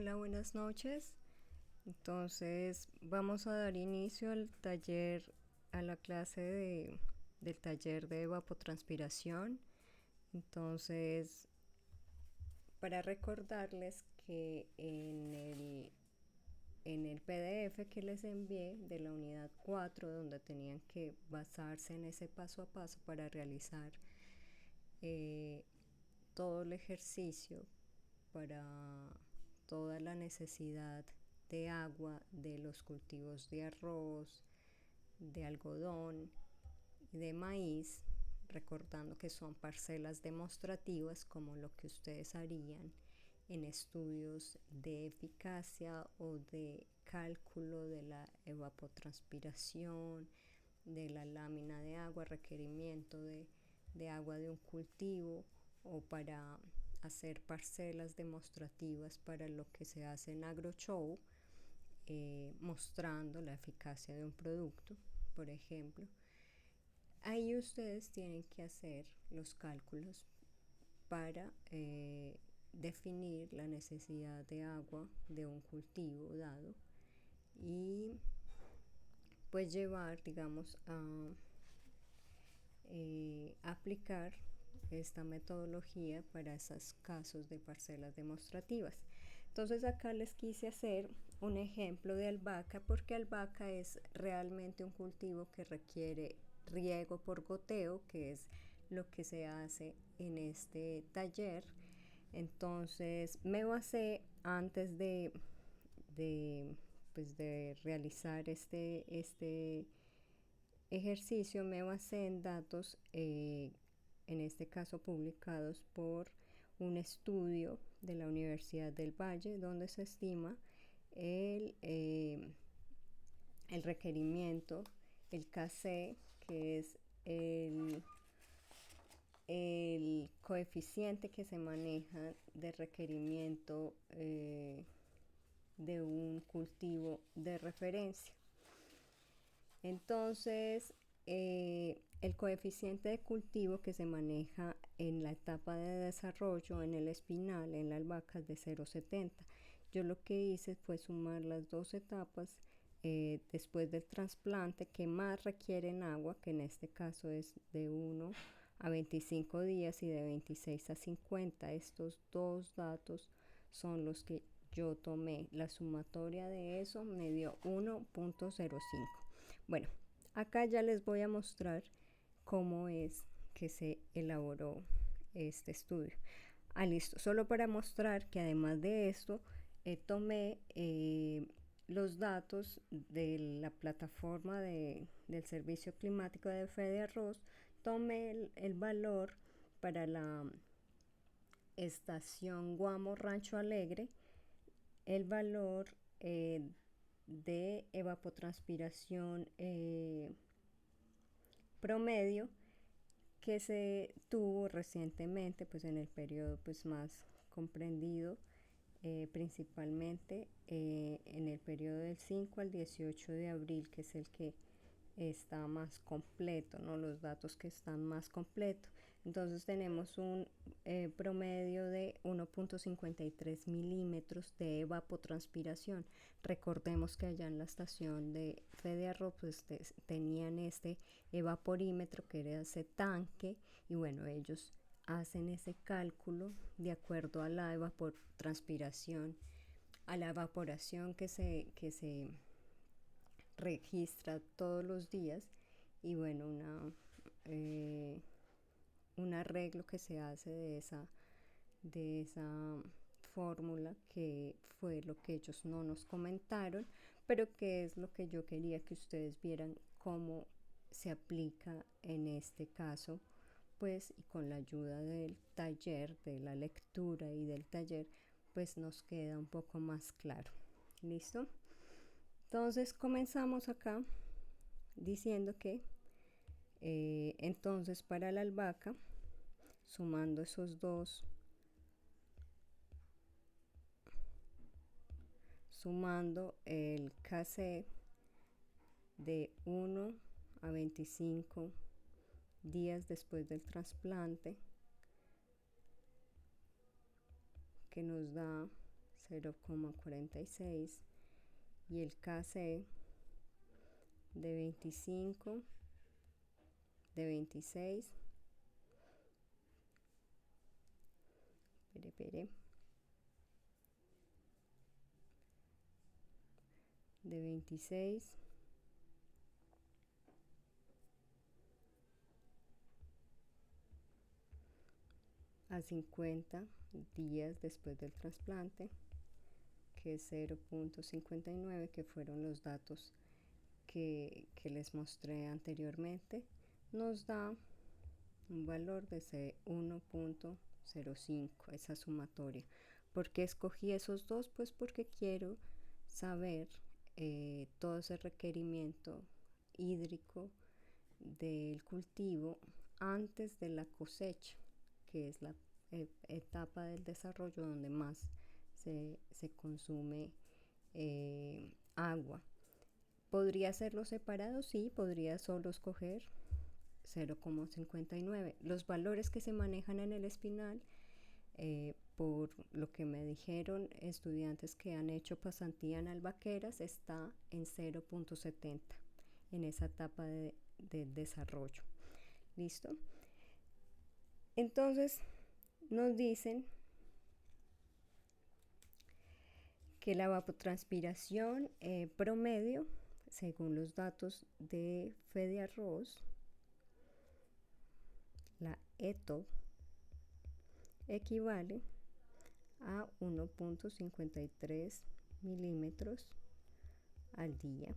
Hola, buenas noches. Entonces vamos a dar inicio al taller, a la clase del taller de evapotranspiración. Entonces, para recordarles que en el PDF que les envié de la unidad 4, donde tenían que basarse en ese paso a paso para realizar todo el ejercicio para toda la necesidad de agua de los cultivos de arroz, de algodón y de maíz, recordando que son parcelas demostrativas como lo que ustedes harían en estudios de eficacia o de cálculo de la evapotranspiración, de la lámina de agua, requerimiento de agua de un cultivo, o para hacer parcelas demostrativas para lo que se hace en AgroShow, mostrando la eficacia de un producto, por ejemplo. Ahí ustedes tienen que hacer los cálculos para definir la necesidad de agua de un cultivo dado y pues llevar, digamos, a aplicar esta metodología para esos casos de parcelas demostrativas. Entonces acá les quise hacer un ejemplo de albahaca, porque albahaca es realmente un cultivo que requiere riego por goteo, que es lo que se hace en este taller. Entonces me basé antes de realizar este ejercicio, me basé en datos, en este caso publicados por un estudio de la Universidad del Valle, donde se estima el requerimiento, el KC, que es el coeficiente que se maneja de requerimiento de un cultivo de referencia. Entonces, el coeficiente de cultivo que se maneja en la etapa de desarrollo en el espinal, en la albahaca, es de 0,70. Yo lo que hice fue sumar las dos etapas después del trasplante que más requieren agua, que en este caso es de 1 a 25 días y de 26 a 50. Estos dos datos son los que yo tomé. La sumatoria de eso me dio 1,05. Bueno, acá ya les voy a mostrar cómo es que se elaboró este estudio. Listo, solo para mostrar que además de esto tomé los datos de la plataforma del Servicio Climático de Fede Arroz. Tomé el valor para la estación Guamo Rancho Alegre, el valor de evapotranspiración promedio que se tuvo recientemente, pues en el periodo pues más comprendido, principalmente en el periodo del 5 al 18 de abril, que es el que está más completo, ¿no? Los datos que están más completos. Entonces tenemos un promedio de 1,53 milímetros de evapotranspiración. Recordemos que allá en la estación de Fede Arroz pues tenían este evaporímetro, que era ese tanque, y bueno, ellos hacen ese cálculo de acuerdo a la evapotranspiración, a la evaporación que se registra todos los días, y bueno, un arreglo que se hace de esa fórmula, que fue lo que ellos no nos comentaron, pero que es lo que yo quería que ustedes vieran cómo se aplica en este caso, pues, y con la ayuda del taller, de la lectura y del taller, pues nos queda un poco más claro. ¿Listo? Entonces comenzamos acá diciendo que entonces para la albahaca, sumando esos dos, sumando el KC de 1 a 25 días después del trasplante, que nos da 0,46 y el KC de 25, de 26, de 26 a 50 días después del trasplante, que es 0,59, que fueron los datos que les mostré anteriormente, nos da un valor de 1,05, esa sumatoria. ¿Por qué escogí esos dos? Pues porque quiero saber todo ese requerimiento hídrico del cultivo antes de la cosecha, que es la etapa del desarrollo donde más se consume agua. ¿Podría hacerlo separado? Sí, podría solo escoger 0,59. Los valores que se manejan en el espinal, por lo que me dijeron estudiantes que han hecho pasantía en albaqueras, está en 0,70 en esa etapa de desarrollo. ¿Listo? Entonces nos dicen que la evapotranspiración promedio, según los datos de FEDIARROS, la ETO, equivale a 1,53 milímetros al día.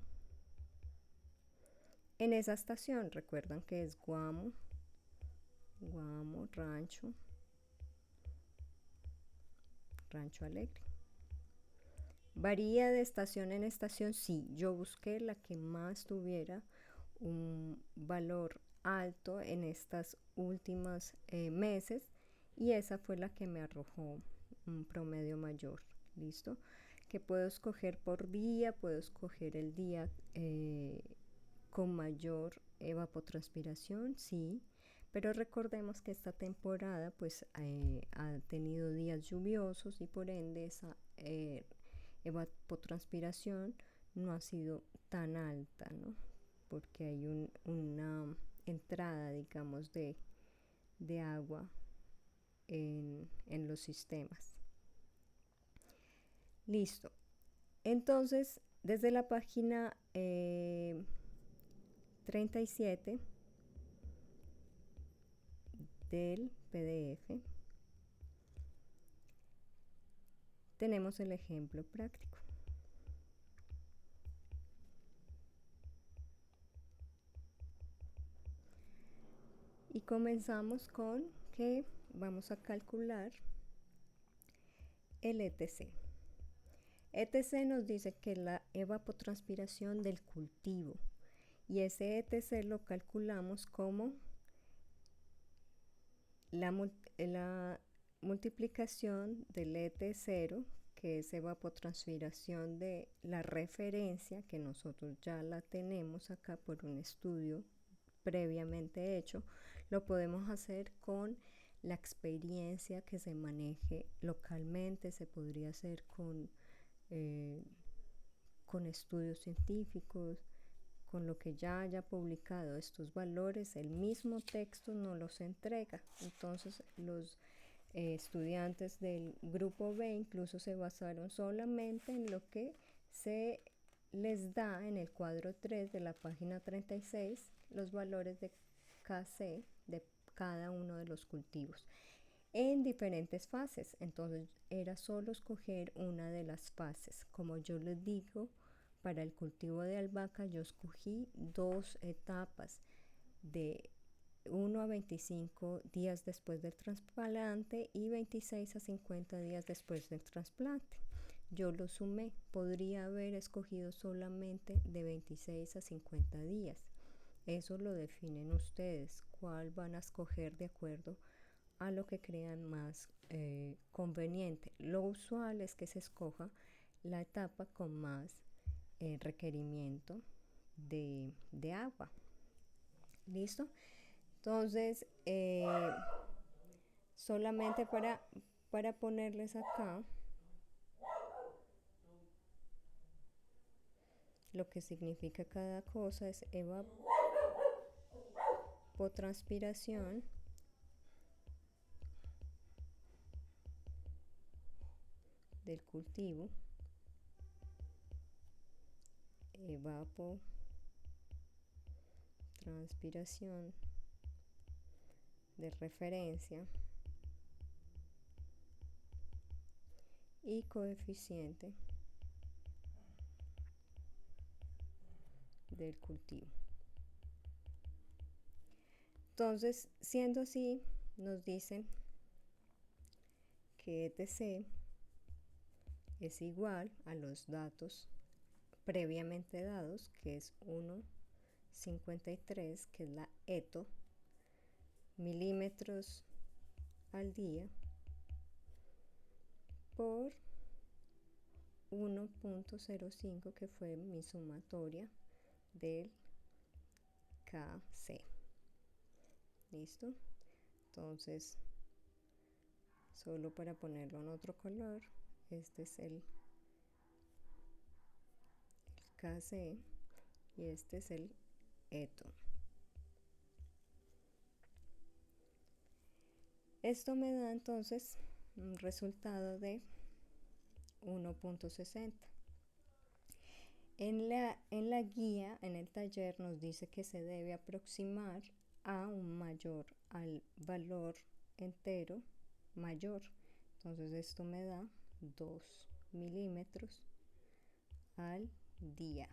En esa estación, recuerdan que es Guamo, Rancho Alegre. ¿Varía de estación en estación? Sí, yo busqué la que más tuviera un valor alto en estas últimas meses, y esa fue la que me arrojó un promedio mayor. ¿Listo? Que puedo escoger por día, puedo escoger el día con mayor evapotranspiración, sí, pero recordemos que esta temporada pues ha tenido días lluviosos y por ende esa evapotranspiración no ha sido tan alta, ¿no? Porque hay una entrada, digamos, de agua en los sistemas. Listo. Entonces, desde la página 37 del PDF tenemos el ejemplo práctico. Y comenzamos con que vamos a calcular el ETC. ETC nos dice que es la evapotranspiración del cultivo, y ese ETC lo calculamos como la multiplicación del ET0, que es evapotranspiración de la referencia, que nosotros ya la tenemos acá por un estudio previamente hecho. Lo podemos hacer con la experiencia que se maneje localmente, se podría hacer con estudios científicos, con lo que ya haya publicado estos valores. El mismo texto nos los entrega. Entonces los estudiantes del grupo B incluso se basaron solamente en lo que se les da en el cuadro 3 de la página 36, los valores de KC de cada uno de los cultivos en diferentes fases. Entonces era solo escoger una de las fases. Como yo les digo, para el cultivo de albahaca yo escogí dos etapas, de 1 a 25 días después del trasplante y 26 a 50 días después del trasplante. Yo lo sumé, podría haber escogido solamente de 26 a 50 días. Eso lo definen ustedes, cuál van a escoger de acuerdo a lo que crean más conveniente. Lo usual es que se escoja la etapa con más requerimiento de agua. ¿Listo? Entonces, solamente para ponerles acá lo que significa cada cosa es evapotranspiración del cultivo, evapotranspiración de referencia y coeficiente del cultivo. Entonces, siendo así, nos dicen que ETC es igual a los datos previamente dados, que es 1,53, que es la ETO, milímetros al día, por 1,05, que fue mi sumatoria del KC. ¿Listo? Entonces, solo para ponerlo en otro color, este es el KC y este es el ETO. Esto me da entonces un resultado de 1,60. En la guía, en el taller, nos dice que se debe aproximar a un mayor, al valor entero mayor. Entonces esto me da 2 milímetros al día.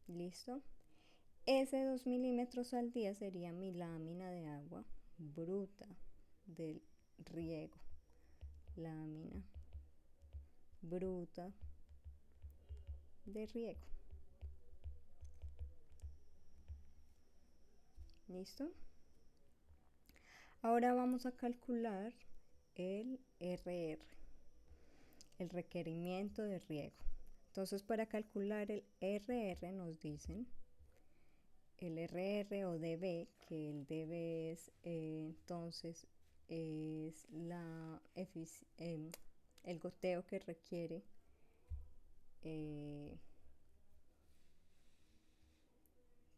¿Listo? Ese 2 milímetros al día sería mi lámina de agua bruta del riego. Lámina bruta de riego. ¿Listo? Ahora vamos a calcular el RR, el requerimiento de riego. Entonces, para calcular el RR nos dicen el RR o dB, que el dB es entonces es el goteo que requiere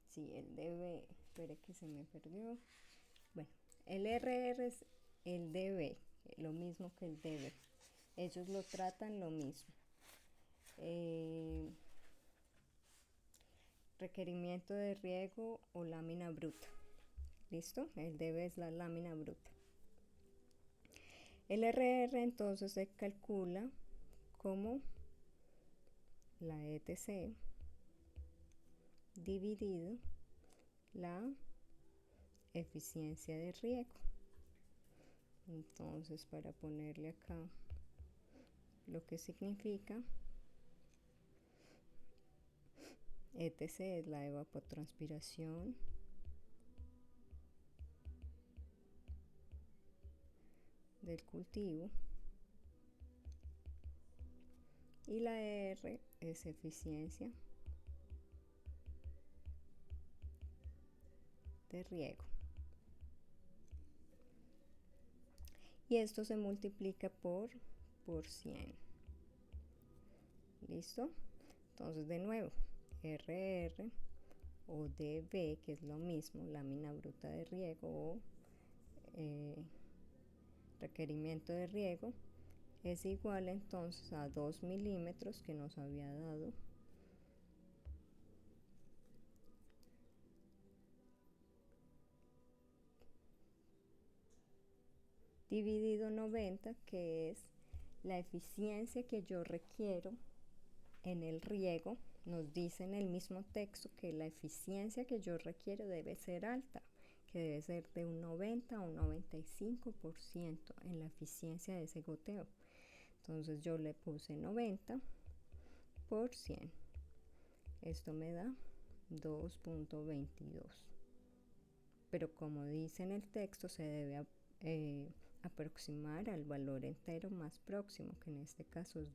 sí, el dB, espere que se me perdió. Bueno, el RR es el dB, lo mismo que el dB. Ellos lo tratan lo mismo. Requerimiento de riego o lámina bruta. ¿Listo? El dB es la lámina bruta. El RR entonces se calcula como la ETC dividido la eficiencia de riego. Entonces, para ponerle acá lo que significa, ETC es la evapotranspiración del cultivo y la R es eficiencia de riego. Y esto se multiplica por 100. ¿Listo? Entonces, de nuevo, RR o dB, que es lo mismo, lámina bruta de riego o requerimiento de riego, es igual entonces a 2 milímetros que nos había dado dividido 90, que es la eficiencia que yo requiero en el riego. Nos dice en el mismo texto que la eficiencia que yo requiero debe ser alta, que debe ser de un 90 a un 95% en la eficiencia de ese goteo. Entonces yo le puse 90 por 100. Esto me da 2,22. Pero como dice en el texto, se debe aproximar al valor entero más próximo, que en este caso es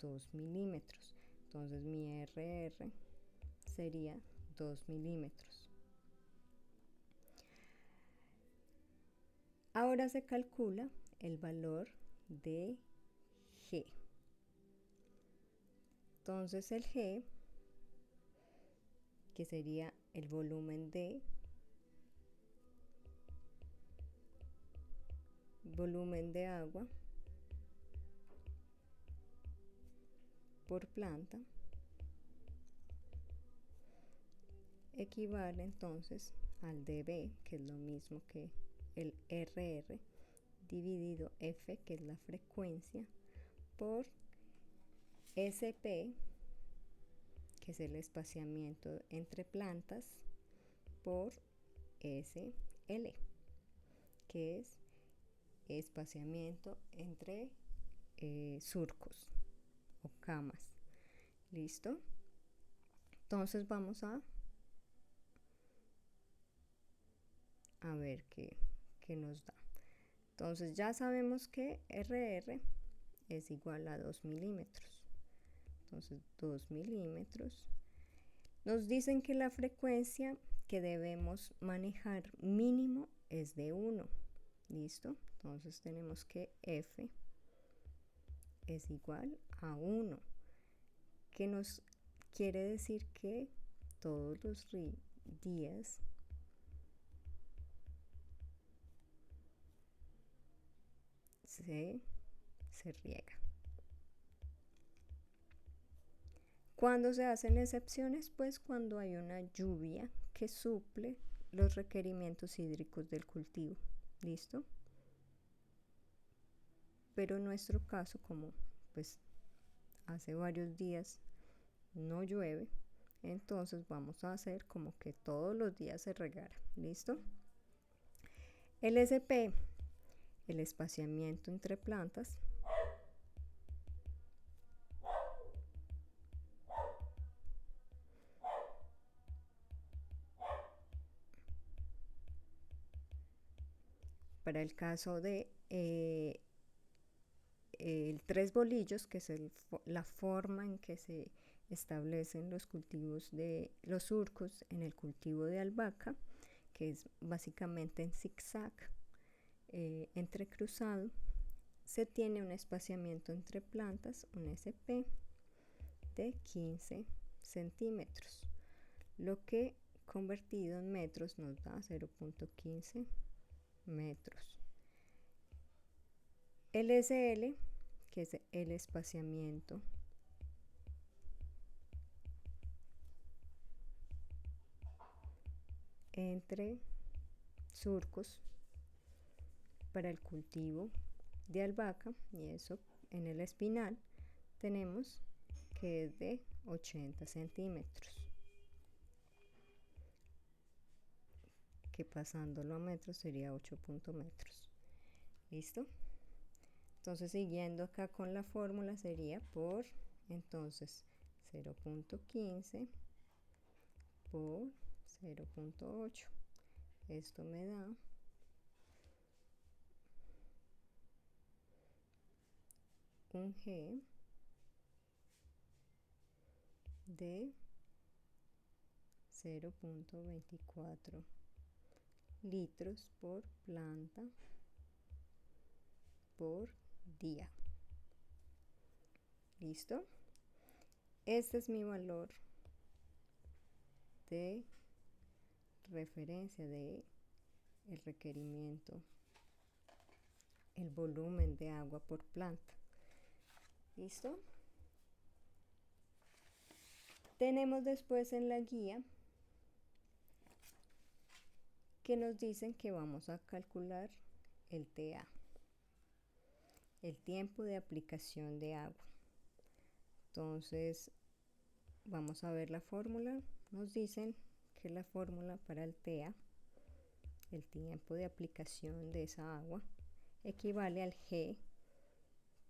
2 milímetros. Entonces mi RR sería 2 milímetros. Ahora se calcula el valor de G. Entonces el G, que sería el volumen de agua por planta, equivale entonces al dB, que es lo mismo que el RR, dividido F, que es la frecuencia, por SP, que es el espaciamiento entre plantas, por SL, que es espaciamiento entre surcos o camas. ¿Listo? Entonces vamos a ver qué nos da. Entonces ya sabemos que RR es igual a 2 milímetros. Entonces 2 milímetros. Nos dicen que la frecuencia que debemos manejar mínimo es de 1. ¿Listo? Entonces tenemos que F es igual a 1, que nos quiere decir que todos los días se riega. ¿Cuándo se hacen excepciones? Pues cuando hay una lluvia que suple los requerimientos hídricos del cultivo. ¿Listo? Pero en nuestro caso, como pues hace varios días no llueve, entonces vamos a hacer como que todos los días se regara. ¿Listo? El SP, el espaciamiento entre plantas, para el caso de el 3 bolillos, que es la forma en que se establecen los cultivos de los surcos en el cultivo de albahaca, que es básicamente en zigzag entrecruzado, se tiene un espaciamiento entre plantas, un SP, de 15 centímetros, lo que convertido en metros nos da 0.15 metros. El SL, que es el espaciamiento entre surcos para el cultivo de albahaca, y eso en el espinal tenemos que es de 80 centímetros, que pasándolo a metros sería 8 metros. ¿Listo? Entonces siguiendo acá con la fórmula sería por entonces 0.15 por 0.8. Esto me da un G de 0.24 litros por planta por día. ¿Listo? Este es mi valor de referencia de el requerimiento, el volumen de agua por planta. ¿Listo? Tenemos después en la guía que nos dicen que vamos a calcular el TA, el tiempo de aplicación de agua. Entonces vamos a ver la fórmula. Nos dicen que la fórmula para el TA, el tiempo de aplicación de esa agua, equivale al G,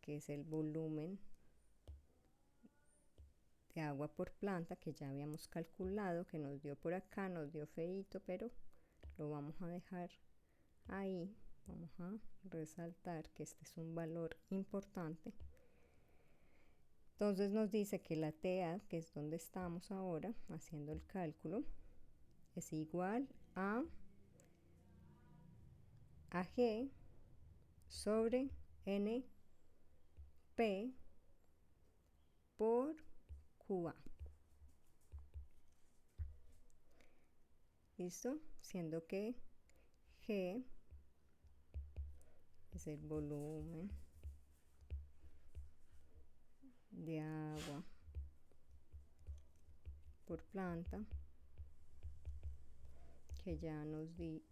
que es el volumen de agua por planta, que ya habíamos calculado, que nos dio por acá, nos dio feito, pero lo vamos a dejar ahí. Vamos a resaltar que este es un valor importante. Entonces nos dice que la TA, que es donde estamos ahora haciendo el cálculo, es igual a G sobre NP por QA. ¿Listo? Siendo que G es el volumen de agua por planta, que ya nos dio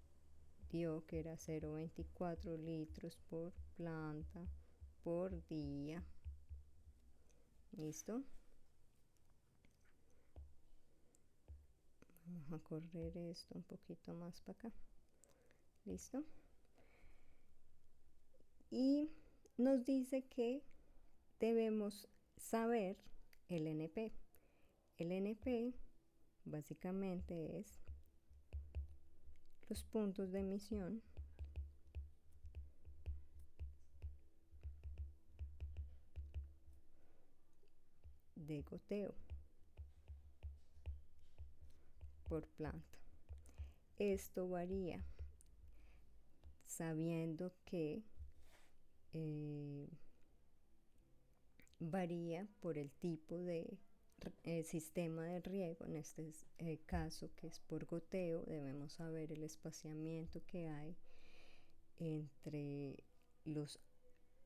que era 0,24 litros por planta por día. ¿Listo? Vamos a correr esto un poquito más para acá. ¿Listo? Y nos dice que debemos saber el NP. El NP básicamente es los puntos de emisión de goteo por planta. Esto varía sabiendo que varía por el tipo de sistema de riego. En este caso, que es por goteo, debemos saber el espaciamiento que hay entre los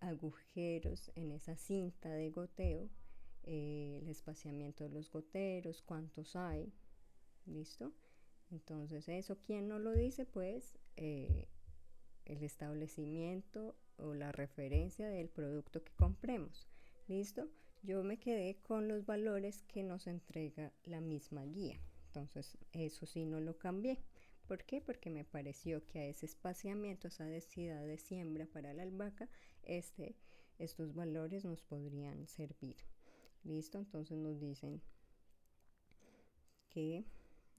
agujeros en esa cinta de goteo, el espaciamiento de los goteros, cuántos hay. ¿Listo? Entonces, eso, ¿quién nos lo dice? Pues el establecimiento o la referencia del producto que compremos. ¿Listo? Yo me quedé con los valores que nos entrega la misma guía. Entonces, eso sí no lo cambié. ¿Por qué? Porque me pareció que a ese espaciamiento, esa densidad de siembra para la albahaca, estos valores nos podrían servir. ¿Listo? Entonces nos dicen que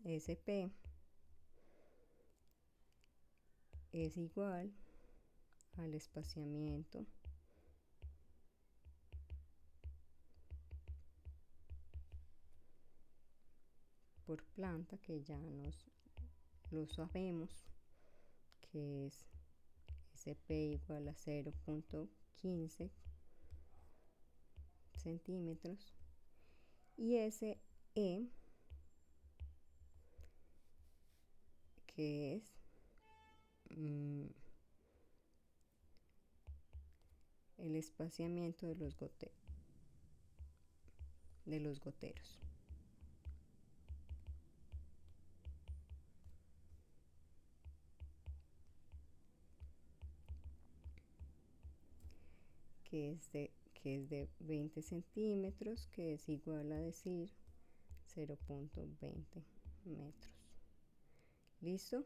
SP es igual al espaciamiento por planta, que ya lo sabemos, que es SP igual a 0,15 centímetros, y SE, que es el espaciamiento de los goteros. Que es de 20 centímetros, que es igual a decir 0,20 metros. ¿Listo?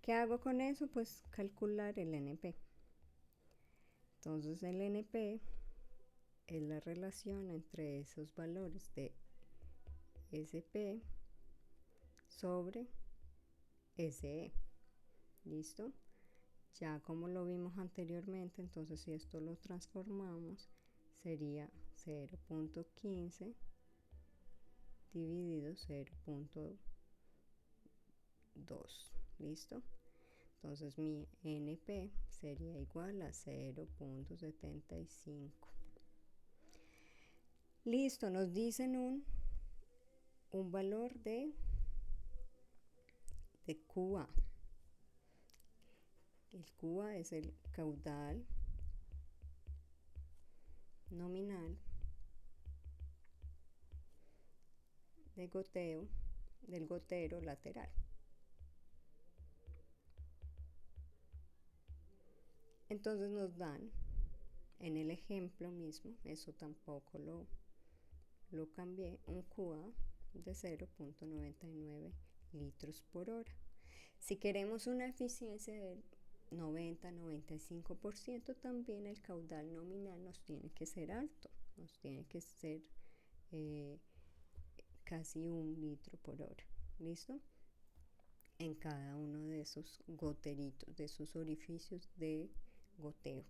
¿Qué hago con eso? Pues calcular el NP. Entonces el NP es la relación entre esos valores de SP sobre SE. ¿Listo? Ya como lo vimos anteriormente, entonces si esto lo transformamos, sería 0,15 dividido 0,2. ¿Listo? Entonces mi NP sería igual a 0,75. Listo, nos dicen un valor de QA. El QA es el caudal nominal de goteo del gotero lateral. Entonces nos dan en el ejemplo mismo, eso tampoco lo cambié, un QA de 0,99 litros por hora. Si queremos una eficiencia del 90-95%, también el caudal nominal nos tiene que ser alto, nos tiene que ser casi 1 litro por hora. ¿Listo? En cada uno de esos goteritos, de esos orificios de goteo.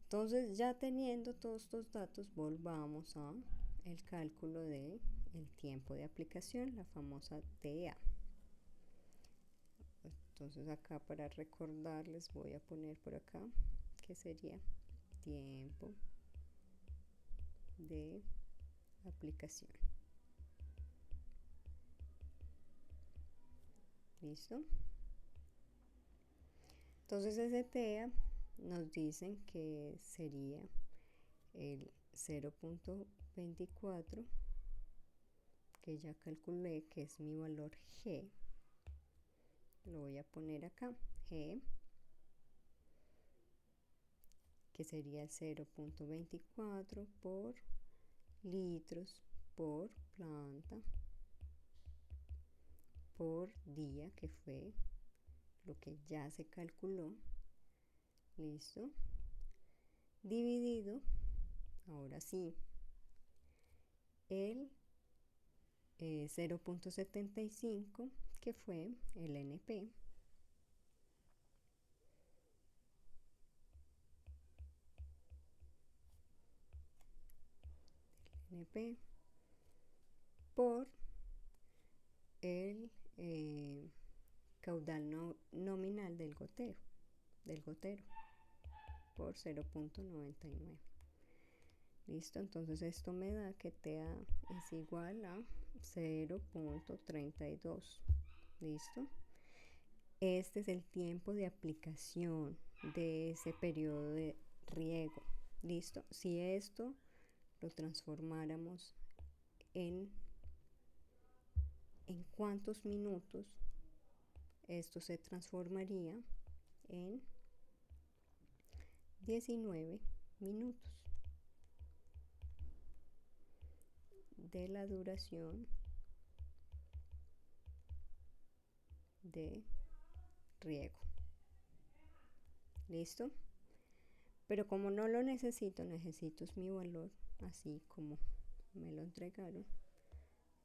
Entonces, ya teniendo todos estos datos, volvamos a el cálculo de el tiempo de aplicación, la famosa TA. Entonces acá, para recordarles, voy a poner por acá que sería tiempo de aplicación. ¿Listo? Entonces ese TEA nos dicen que sería el 0.24, que ya calculé que es mi valor G. Lo voy a poner acá, G, que sería el 0.24 por litros por planta por día, que fue lo que ya se calculó. Listo. Dividido, ahora sí, el 0.75, que fue el NP. NP por el caudal nominal del gotero por 0.99. Listo, entonces esto me da que TA es igual a 0.32. Listo. Este es el tiempo de aplicación de ese periodo de riego. Listo. Si esto lo transformáramos en cuántos minutos, esto se transformaría en 19 minutos de la duración de riego. ¿Listo? Pero como no lo necesito mi valor así como me lo entregaron,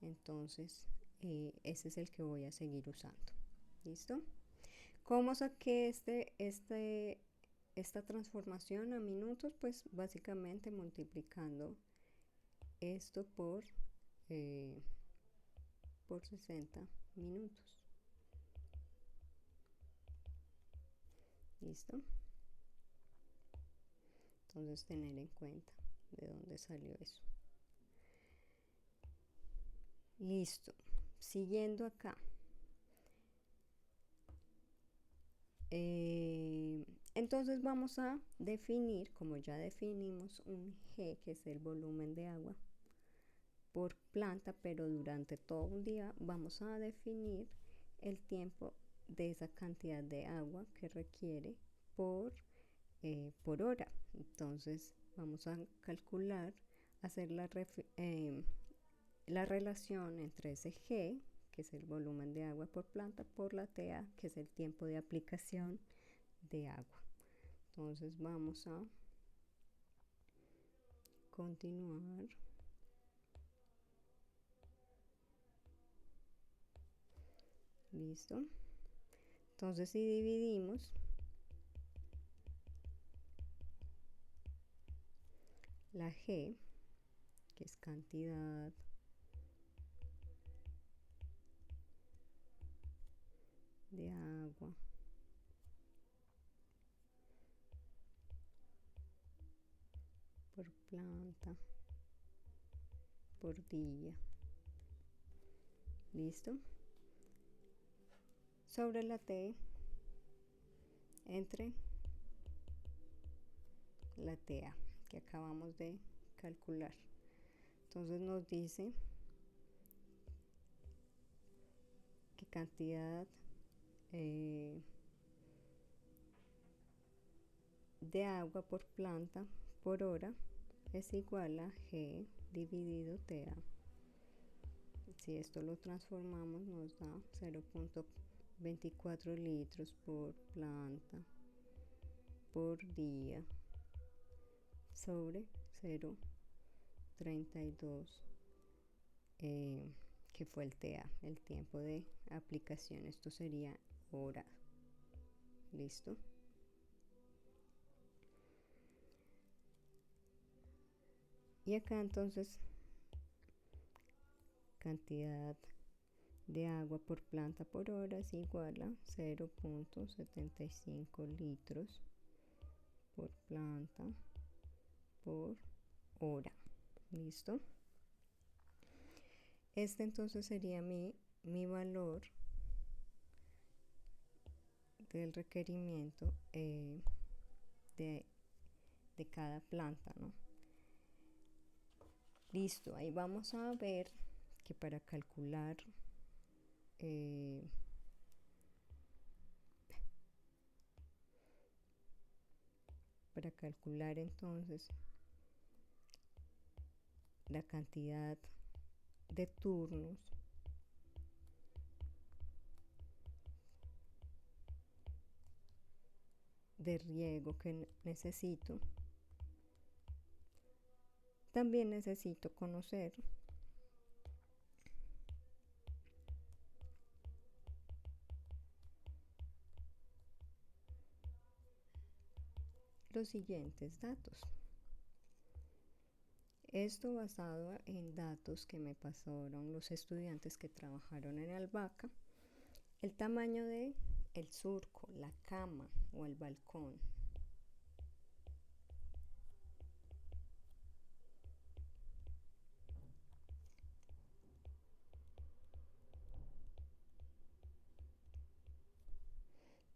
entonces ese es el que voy a seguir usando. ¿Listo? ¿Cómo saqué esta transformación a minutos? Pues básicamente multiplicando esto por 60 minutos. ¿Listo? Entonces tener en cuenta de dónde salió eso. Listo. Siguiendo acá. Entonces vamos a definir, como ya definimos, un G, que es el volumen de agua por planta, pero durante todo un día vamos a definir el tiempo de esa cantidad de agua que requiere por hora. Entonces vamos a calcular, hacer la relación entre ese G, que es el volumen de agua por planta, por la TA, que es el tiempo de aplicación de agua. Entonces vamos a continuar. Listo. Entonces si dividimos la G, que es cantidad de agua por planta por día, listo, sobre la T entre la TA que acabamos de calcular. Entonces nos dice que cantidad de agua por planta por hora es igual a G dividido TA. Si esto lo transformamos nos da 0.24 litros por planta por día sobre 0.32, que fue el TA, el tiempo de aplicación. Esto sería hora. ¿Listo? Y acá entonces cantidad de agua por planta por hora es igual a 0.75 litros por planta por hora. ¿Listo? Este entonces sería mi valor del requerimiento de cada planta, ¿no? Listo, ahí vamos a ver que para calcular entonces la cantidad de turnos de riego que necesito, también necesito conocer los siguientes datos. Esto basado en datos que me pasaron los estudiantes que trabajaron en albahaca, el tamaño de el surco, la cama o el balcón,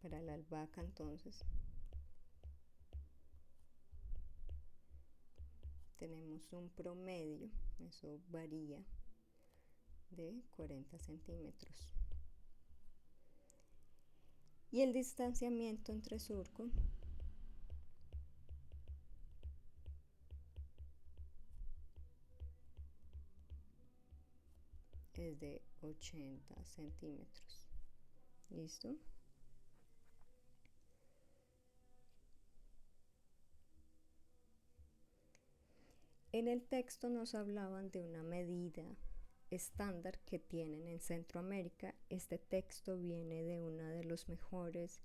para la albahaca entonces tenemos un promedio, eso varía, de 40 centímetros. Y el distanciamiento entre surcos es de 80 centímetros. ¿Listo? En el texto nos hablaban de una medida estándar que tienen en Centroamérica. Este texto viene de una de las mejores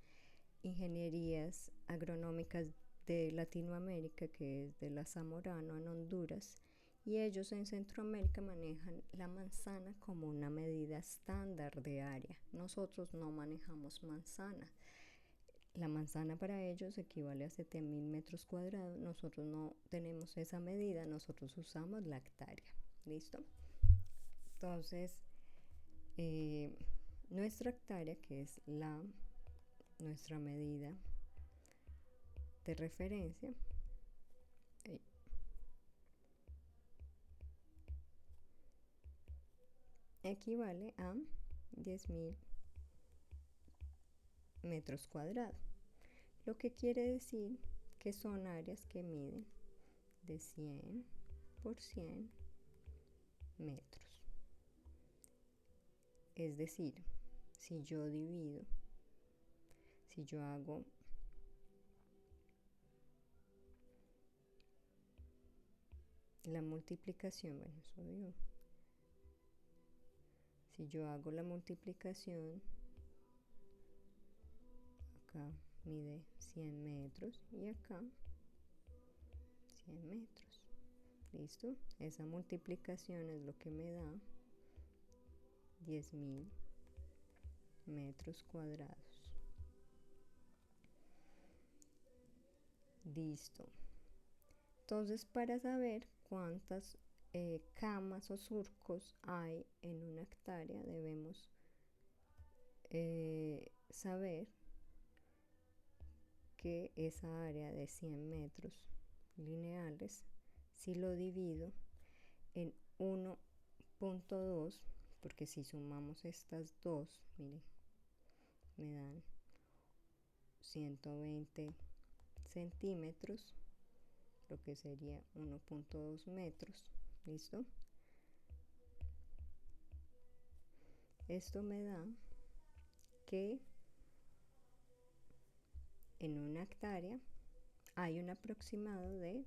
ingenierías agronómicas de Latinoamérica, que es de la Zamorano en Honduras, y ellos en Centroamérica manejan la manzana como una medida estándar de área. Nosotros no manejamos manzana. La manzana para ellos equivale a 7.000 metros cuadrados. Nosotros no tenemos esa medida, nosotros usamos la hectárea. ¿Listo? Entonces, nuestra hectárea, que es nuestra medida de referencia, equivale a 10.000 metros cuadrados, lo que quiere decir que son áreas que miden de 100 por 100 metros. Es decir, si yo hago la multiplicación, si yo hago la multiplicación, acá mide 100 metros y acá 100 metros. ¿Listo? Esa multiplicación es lo que me da 10.000 metros cuadrados. Listo. Entonces, para saber cuántas camas o surcos hay en una hectárea, debemos saber que esa área de 100 metros lineales, si lo divido en 1.2, porque si sumamos estas dos, miren, me dan 120 centímetros, lo que sería 1.2 metros. ¿Listo? Esto me da que en una hectárea hay un aproximado de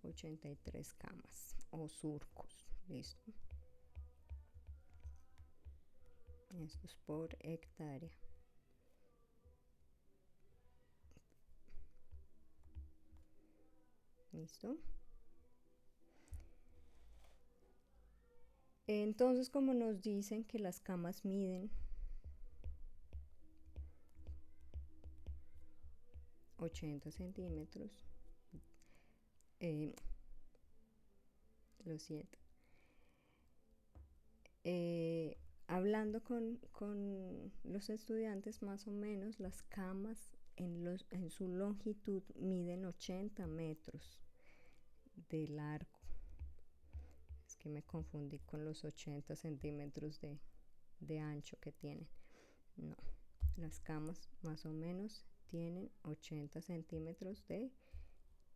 83 camas o surcos. ¿Listo? Esto es por hectárea. ¿Listo? Entonces, como nos dicen que las camas miden 80 centímetros, lo siento, hablando con los estudiantes, más o menos las camas en su longitud miden 80 metros de largo. Es que me confundí con los 80 centímetros de ancho que tienen. No, las camas más o menos tienen 80 centímetros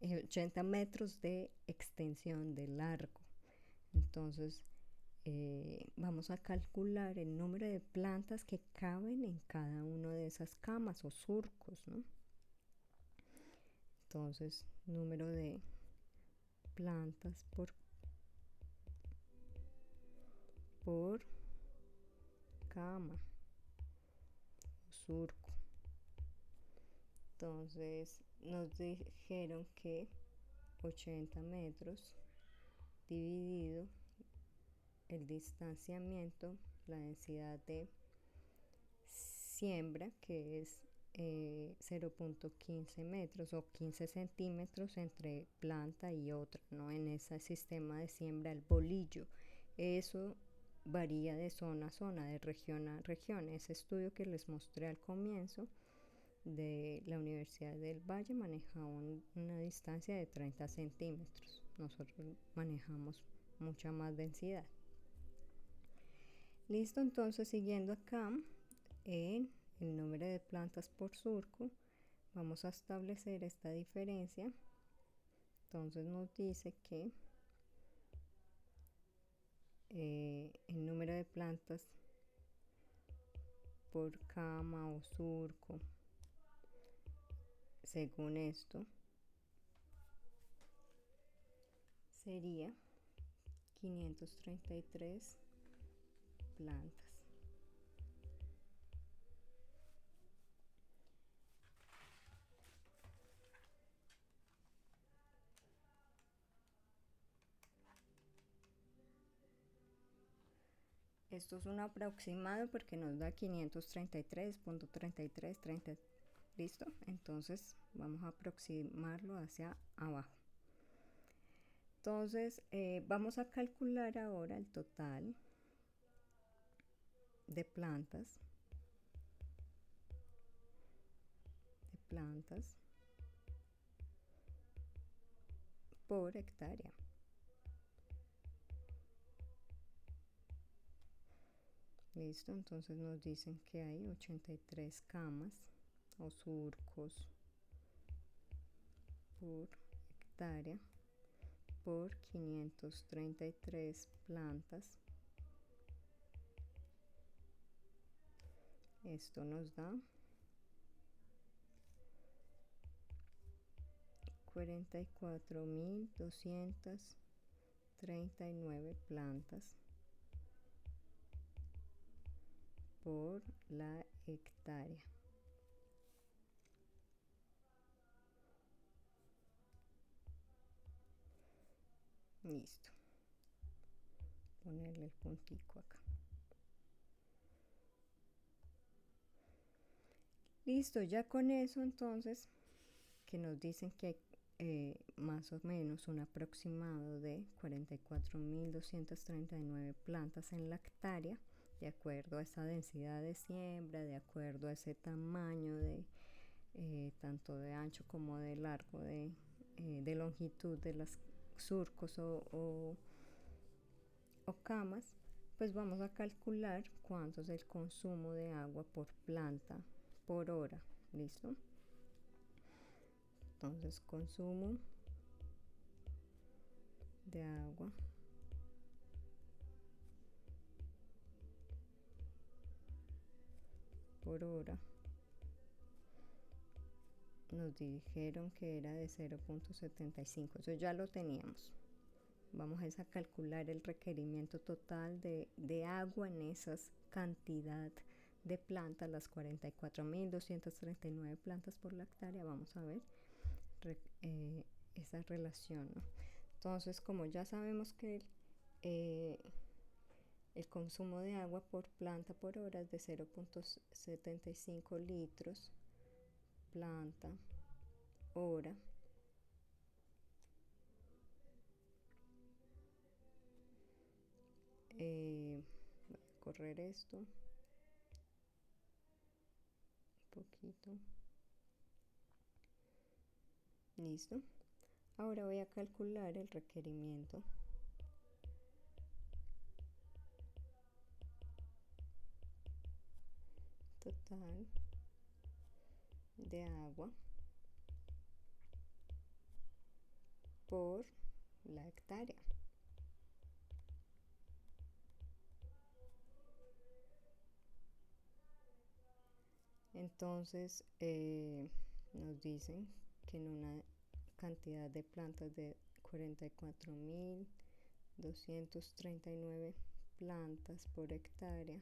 80 metros de extensión, de largo. Entonces vamos a calcular el número de plantas que caben en cada una de esas camas o surcos, ¿no? Entonces, número de plantas por cama o surco. Entonces nos dijeron que 80 metros dividido el distanciamiento, la densidad de siembra, que es 0.15 metros o 15 centímetros entre planta y otra, ¿no? En ese sistema de siembra, el bolillo. Eso varía de zona a zona, de región a región. Ese estudio que les mostré al comienzo de la Universidad del Valle maneja una distancia de 30 centímetros. Nosotros manejamos mucha más densidad. Listo, entonces siguiendo acá en el número de plantas por surco, vamos a establecer esta diferencia. Entonces nos dice que el número de plantas por cama o surco, según esto, sería 533 plantas. Esto es un aproximado porque nos da 533.3330. ¿Listo? Entonces vamos a aproximarlo hacia abajo. Entonces vamos a calcular ahora el total de plantas por hectárea. Listo, entonces nos dicen que hay 83 camas o surcos por hectárea por 533 plantas. Esto nos da 44.239 plantas por la hectárea. Listo. Ponerle el puntico acá. Listo, ya con eso entonces, que nos dicen que hay más o menos un aproximado de 44.239 plantas en la hectárea, de acuerdo a esa densidad de siembra, de acuerdo a ese tamaño de tanto de ancho como de largo, de longitud de los surcos o camas, pues vamos a calcular cuánto es el consumo de agua por planta por hora. ¿Listo? Entonces, consumo de agua por hora. Nos dijeron que era de 0.75. Eso ya lo teníamos. Vamos a calcular el requerimiento total de agua en esas cantidad de plantas, las 44.239 plantas por la hectárea. Vamos a ver esa relación, ¿no? Entonces, como ya sabemos que el consumo de agua por planta por hora es de 0.75 litros planta hora, voy a correr esto un poquito. Listo. Ahora voy a calcular el requerimiento total de agua por la hectárea. Entonces nos dicen que en una cantidad de plantas de 44.239 plantas por hectárea,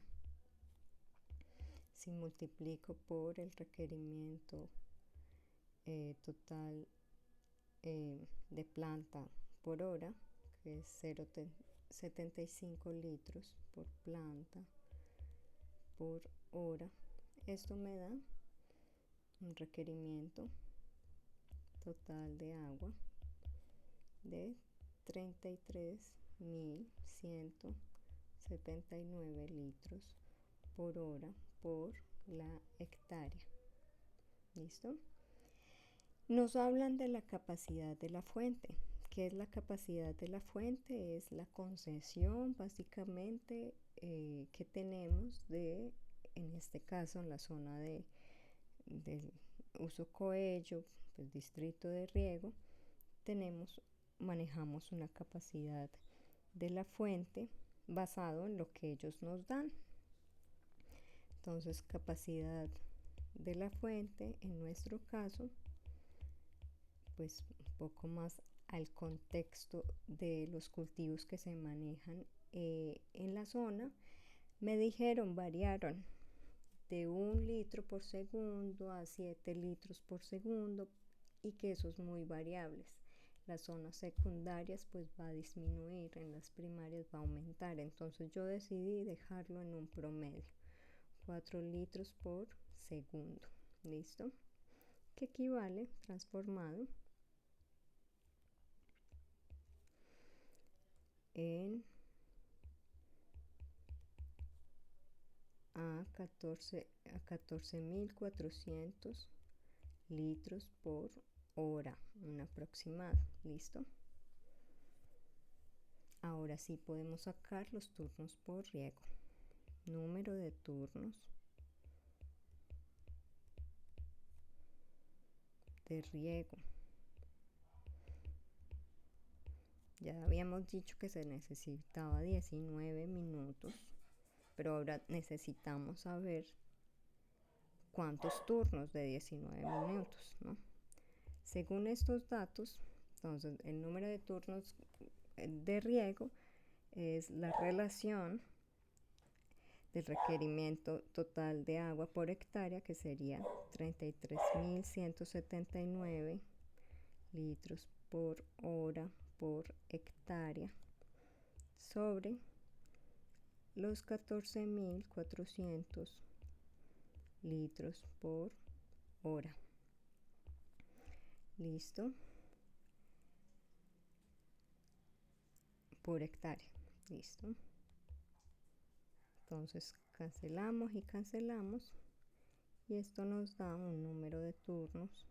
si multiplico por el requerimiento total de planta por hora, que es 0,75 litros por planta por hora, esto me da un requerimiento total de agua de 33.179 litros por hora por la hectárea. ¿Listo? Nos hablan de la capacidad de la fuente. ¿Qué es la capacidad de la fuente? Es la concesión básicamente que tenemos de, en este caso, en la zona del uso Coello, el distrito de riego, manejamos una capacidad de la fuente basado en lo que ellos nos dan. Entonces, capacidad de la fuente, en nuestro caso, pues un poco más al contexto de los cultivos que se manejan en la zona, me dijeron, variaron de 1 litro por segundo a 7 litros por segundo y que esos muy variables. Las zonas secundarias pues va a disminuir, en las primarias va a aumentar, entonces yo decidí dejarlo en un promedio, 4 litros por segundo. ¿Listo? Que equivale, transformado, a 14.400 litros por hora, un aproximado. ¿Listo? Ahora sí podemos sacar los turnos por riego. Número de turnos de riego. Ya habíamos dicho que se necesitaba 19 minutos, pero ahora necesitamos saber cuántos turnos de 19 minutos, ¿no? Según estos datos, entonces el número de turnos de riego es la relación del requerimiento total de agua por hectárea, que sería 33.179 litros por hora por hectárea, sobre los 14.400 litros por hora. ¿Listo? Por hectárea. ¿Listo? Entonces cancelamos y cancelamos y esto nos da un número de turnos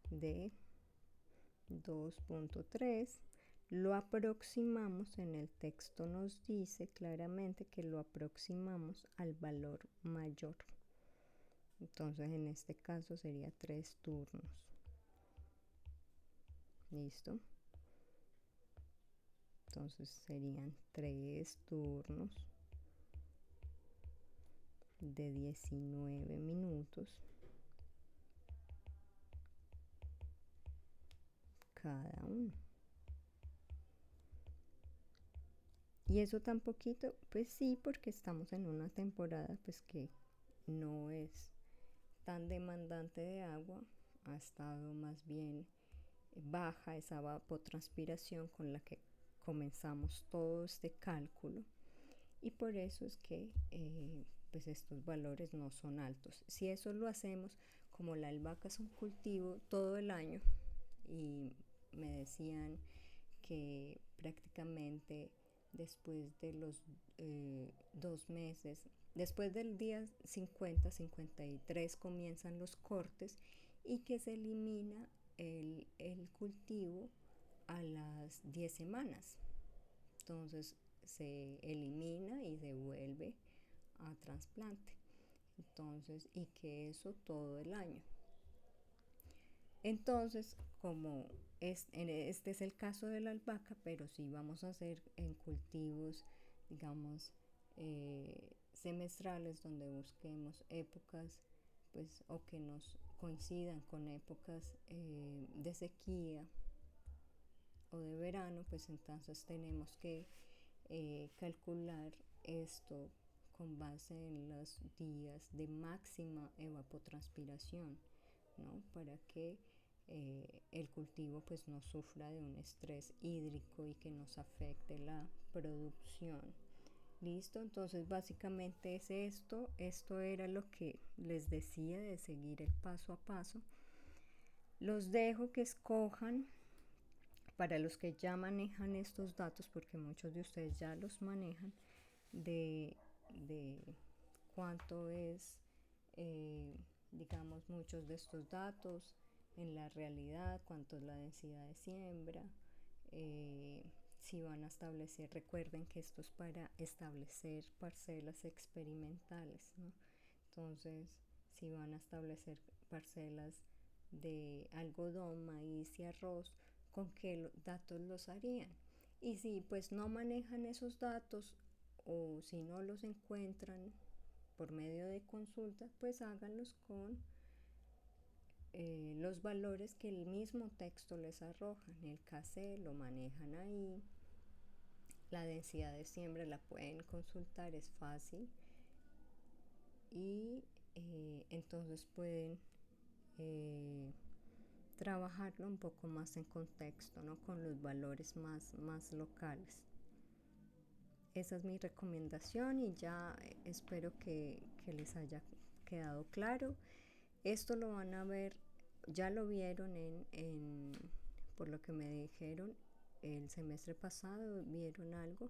de 2.3. Lo aproximamos, en el texto nos dice claramente que lo aproximamos al valor mayor. Entonces en este caso sería 3 turnos. ¿Listo? Entonces serían 3 turnos de 19 minutos cada uno. Y eso tan poquito, pues sí, porque estamos en una temporada pues que no es tan demandante de agua, ha estado más bien baja esa evapotranspiración con la que comenzamos todo este cálculo, y por eso es que pues estos valores no son altos. Si eso lo hacemos, como la albahaca es un cultivo todo el año, y me decían que prácticamente después de los 2 meses. Después del día 50-53 comienzan los cortes y que se elimina el cultivo a las 10 semanas. Entonces se elimina y se vuelve a trasplante. Entonces, y que eso todo el año. Entonces, como este es el caso de la albahaca, pero si vamos a hacer en cultivos, digamos, semestrales, donde busquemos épocas, pues, o que nos coincidan con épocas de sequía o de verano, pues entonces tenemos que calcular esto con base en los días de máxima evapotranspiración, ¿no? Para que el cultivo pues no sufra de un estrés hídrico y que nos afecte la producción. Listo, entonces básicamente es esto era lo que les decía de seguir el paso a paso. Los dejo que escojan para los que ya manejan estos datos, porque muchos de ustedes ya los manejan, de cuánto es, digamos, muchos de estos datos en la realidad, cuánto es la densidad de siembra, si van a establecer, recuerden que esto es para establecer parcelas experimentales, ¿no? Entonces, si van a establecer parcelas de algodón, maíz y arroz, con qué datos los harían. Y si pues no manejan esos datos o si no los encuentran por medio de consulta, pues háganlos con los valores que el mismo texto les arroja. El KC lo manejan ahí, la densidad de siembra la pueden consultar, es fácil, y entonces pueden trabajarlo un poco más en contexto, ¿no? Con los valores más locales. Esa es mi recomendación y ya espero que les haya quedado claro. Esto lo van a ver, ya lo vieron por lo que me dijeron, el semestre pasado vieron algo,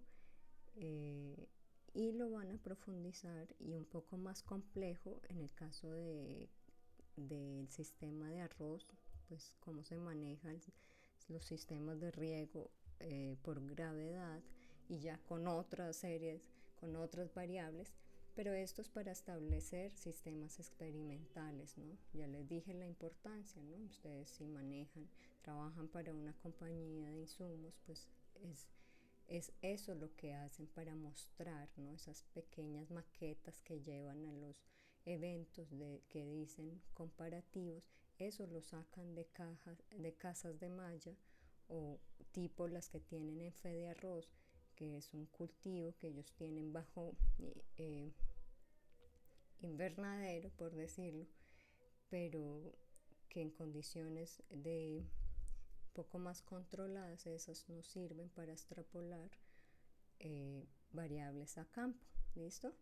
y lo van a profundizar y un poco más complejo en el caso del sistema de arroz, pues cómo se manejan los sistemas de riego por gravedad y ya con otras series, con otras variables, pero esto es para establecer sistemas experimentales, ¿no? Ya les dije la importancia, ¿no? Ustedes si manejan, trabajan para una compañía de insumos, pues es eso lo que hacen para mostrar, ¿no? Esas pequeñas maquetas que llevan a los eventos que dicen comparativos, eso lo sacan de casas de malla o tipo las que tienen en Fe de Arroz, que es un cultivo que ellos tienen bajo invernadero, por decirlo, pero que en condiciones de poco más controladas, esas nos sirven para extrapolar variables a campo. ¿Listo?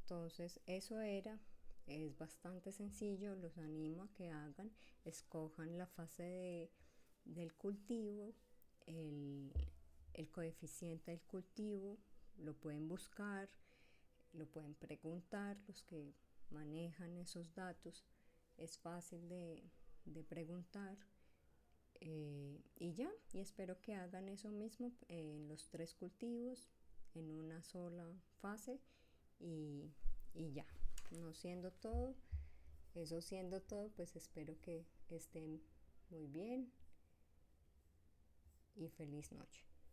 Entonces eso es bastante sencillo, los animo a que hagan, escojan la fase del cultivo, el coeficiente del cultivo, lo pueden buscar, lo pueden preguntar, los que manejan esos datos, es fácil de preguntar, y ya, y espero que hagan eso mismo en los 3 cultivos, en una sola fase, y ya, no siendo todo, eso siendo todo, pues espero que estén muy bien y feliz noche.